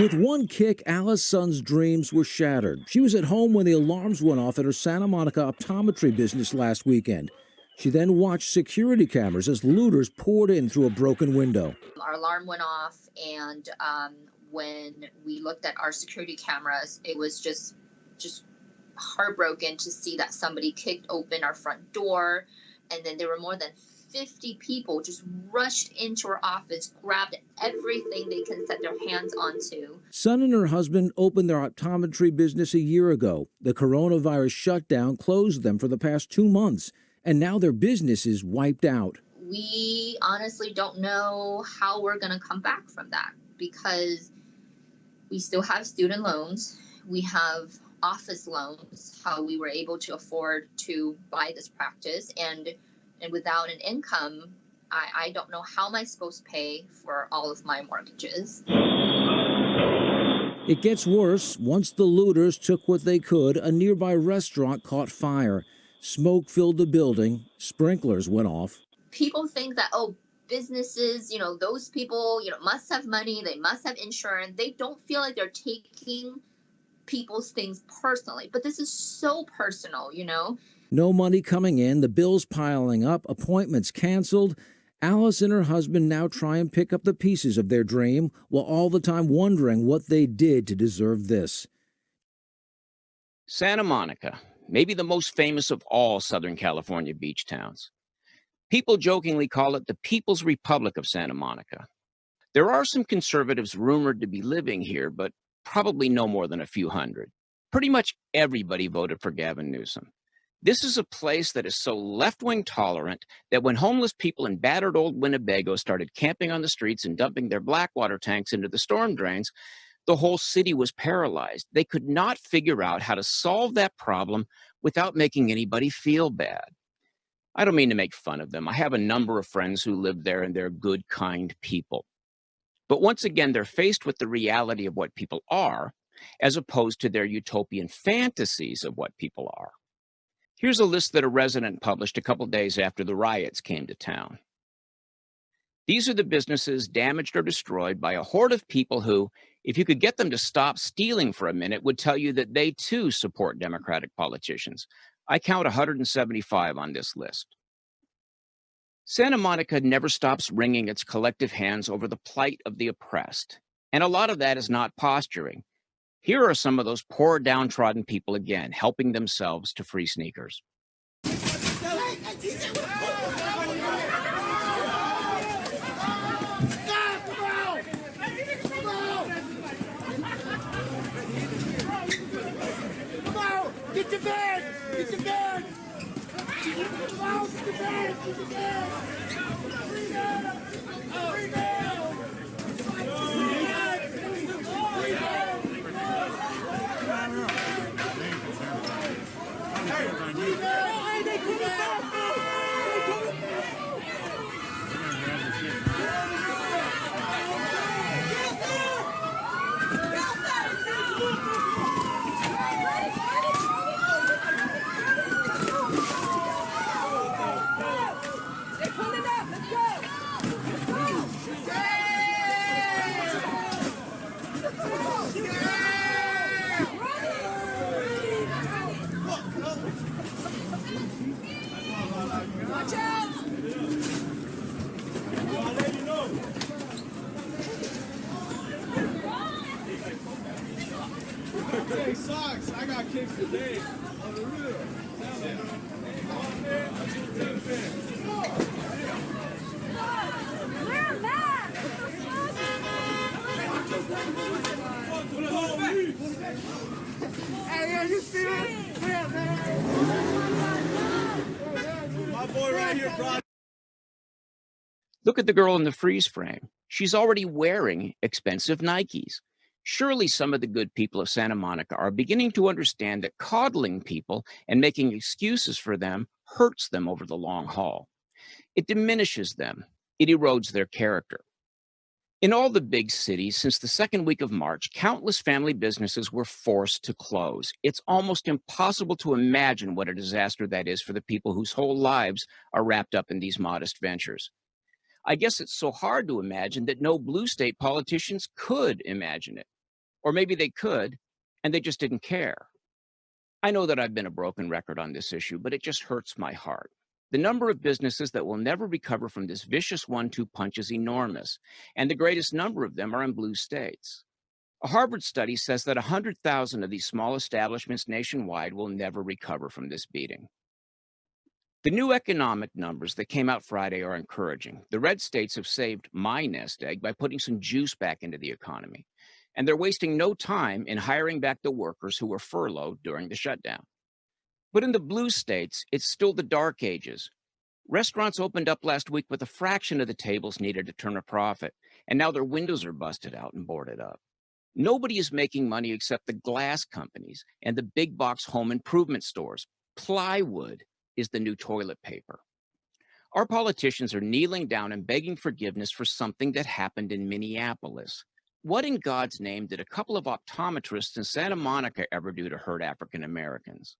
With one kick, Alice's son's dreams were shattered. She was at home when the alarms went off at her Santa Monica optometry business last weekend. She then watched security cameras as looters poured in through a broken window. Our alarm went off, and when we looked at our security cameras, it was just heartbroken to see that somebody kicked open our front door, and then there were more than 50 people just rushed into our office, grabbed everything they can set their hands onto. Son and her husband opened their optometry business a year ago. The coronavirus shutdown closed them for the past 2 months, and now their business is wiped out. We honestly don't know how we're going to come back from that, because we still have student loans. We have office loans, how we were able to afford to buy this practice. And without an income, I don't know how am I supposed to pay for all of my mortgages. It gets worse. Once the looters took what they could, a nearby restaurant caught fire. Smoke filled the building. Sprinklers went off. People think that, oh, businesses, those people, must have money. They must have insurance. They don't feel like they're taking people's things personally. But this is so personal. No money coming in, the bills piling up, appointments canceled. Alice and her husband now try and pick up the pieces of their dream, while all the time wondering what they did to deserve this. Santa Monica, maybe the most famous of all Southern California beach towns. People jokingly call it the People's Republic of Santa Monica. There are some conservatives rumored to be living here, but probably no more than a few hundred. Pretty much everybody voted for Gavin Newsom. This is a place that is so left-wing tolerant that when homeless people in battered old Winnebago started camping on the streets and dumping their black water tanks into the storm drains, the whole city was paralyzed. They could not figure out how to solve that problem without making anybody feel bad. I don't mean to make fun of them. I have a number of friends who live there, and they're good, kind people. But once again, they're faced with the reality of what people are, as opposed to their utopian fantasies of what people are. Here's a list that a resident published a couple days after the riots came to town. These are the businesses damaged or destroyed by a horde of people who, if you could get them to stop stealing for a minute, would tell you that they too support Democratic politicians. I count 175 on this list. Santa Monica never stops wringing its collective hands over the plight of the oppressed, and a lot of that is not posturing. Here are some of those poor downtrodden people again, helping themselves to free sneakers. Get your bag! Get your bag! Get your bag! Get your bag! Hey, socks, I got kicks today. On the real. We're back! Hey, yeah, you see it? My boy right here brought. Look at the girl in the freeze frame. She's already wearing expensive Nikes. Surely some of the good people of Santa Monica are beginning to understand that coddling people and making excuses for them hurts them over the long haul. It diminishes them. It erodes their character. In all the big cities, since the second week of March, countless family businesses were forced to close. It's almost impossible to imagine what a disaster that is for the people whose whole lives are wrapped up in these modest ventures. I guess it's so hard to imagine that no blue state politicians could imagine it. Or maybe they could, and they just didn't care. I know that I've been a broken record on this issue, but it just hurts my heart. The number of businesses that will never recover from this vicious 1-2 punch is enormous, and the greatest number of them are in blue states. A Harvard study says that 100,000 of these small establishments nationwide will never recover from this beating. The new economic numbers that came out Friday are encouraging. The red states have saved my nest egg by putting some juice back into the economy, and they're wasting no time in hiring back the workers who were furloughed during the shutdown. But in the blue states, it's still the dark ages. Restaurants opened up last week with a fraction of the tables needed to turn a profit, and now their windows are busted out and boarded up. Nobody is making money except the glass companies and the big box home improvement stores. Plywood is the new toilet paper. Our politicians are kneeling down and begging forgiveness for something that happened in Minneapolis. What in God's name did a couple of optometrists in Santa Monica ever do to hurt African Americans?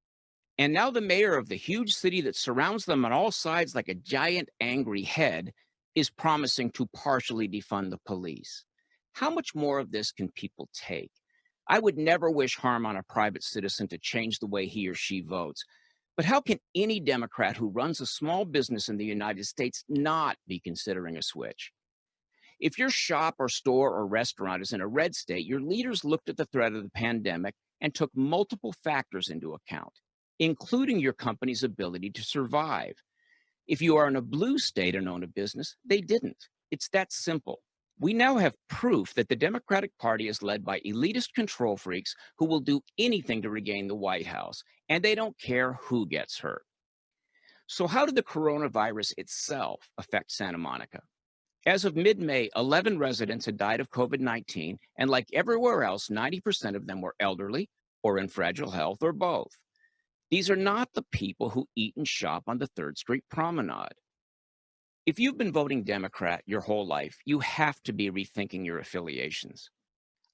And now the mayor of the huge city that surrounds them on all sides like a giant angry head is promising to partially defund the police. How much more of this can people take? I would never wish harm on a private citizen to change the way he or she votes. But how can any Democrat who runs a small business in the United States not be considering a switch? If your shop or store or restaurant is in a red state, your leaders looked at the threat of the pandemic and took multiple factors into account, including your company's ability to survive. If you are in a blue state and own a business, they didn't. It's that simple. We now have proof that the Democratic Party is led by elitist control freaks who will do anything to regain the White House, and they don't care who gets hurt. So how did the coronavirus itself affect Santa Monica? As of mid-May, 11 residents had died of COVID-19, and like everywhere else, 90% of them were elderly or in fragile health or both. These are not the people who eat and shop on the 3rd Street Promenade. If you've been voting Democrat your whole life, you have to be rethinking your affiliations.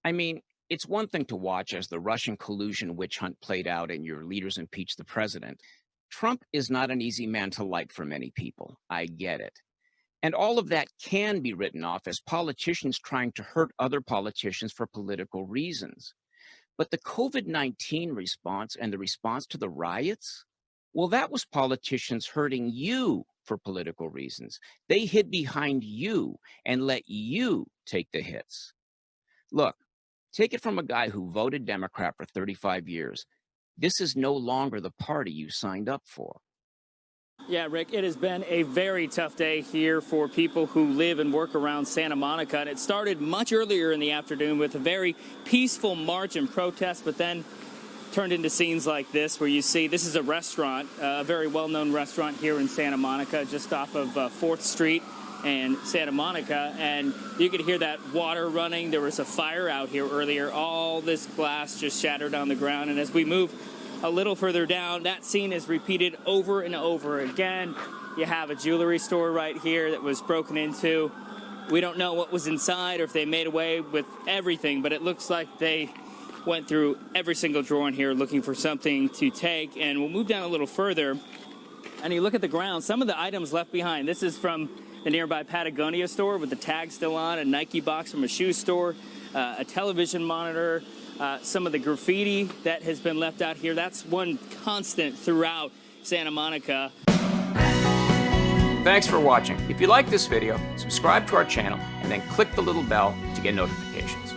I mean, it's one thing to watch as the Russian collusion witch hunt played out and your leaders impeach the president. Trump is not an easy man to like for many people. I get it. And all of that can be written off as politicians trying to hurt other politicians for political reasons. But the COVID-19 response and the response to the riots, well, that was politicians hurting you for political reasons. They hid behind you and let you take the hits. Look, take it from a guy who voted Democrat for 35 years. This is no longer the party you signed up for. Yeah, Rick, it has been a very tough day here for people who live and work around Santa Monica. And it started much earlier in the afternoon with a very peaceful march and protest, but then turned into scenes like this where you see this is a restaurant, a very well-known restaurant here in Santa Monica, just off of 4th Street and Santa Monica. And you could hear that water running. There was a fire out here earlier. All this glass just shattered on the ground. And as we move a little further down, that scene is repeated over and over again. You have a jewelry store right here that was broken into. We don't know what was inside or if they made away with everything, but it looks like they went through every single drawer in here looking for something to take. And we'll move down a little further, and you look at the ground, some of the items left behind. This is from the nearby Patagonia store with the tag still on, a Nike box from a shoe store, a television monitor, some of the graffiti that has been left out here. That's one constant throughout Santa Monica. Thanks for watching. If you like this video, subscribe to our channel and then click the little bell to get notifications.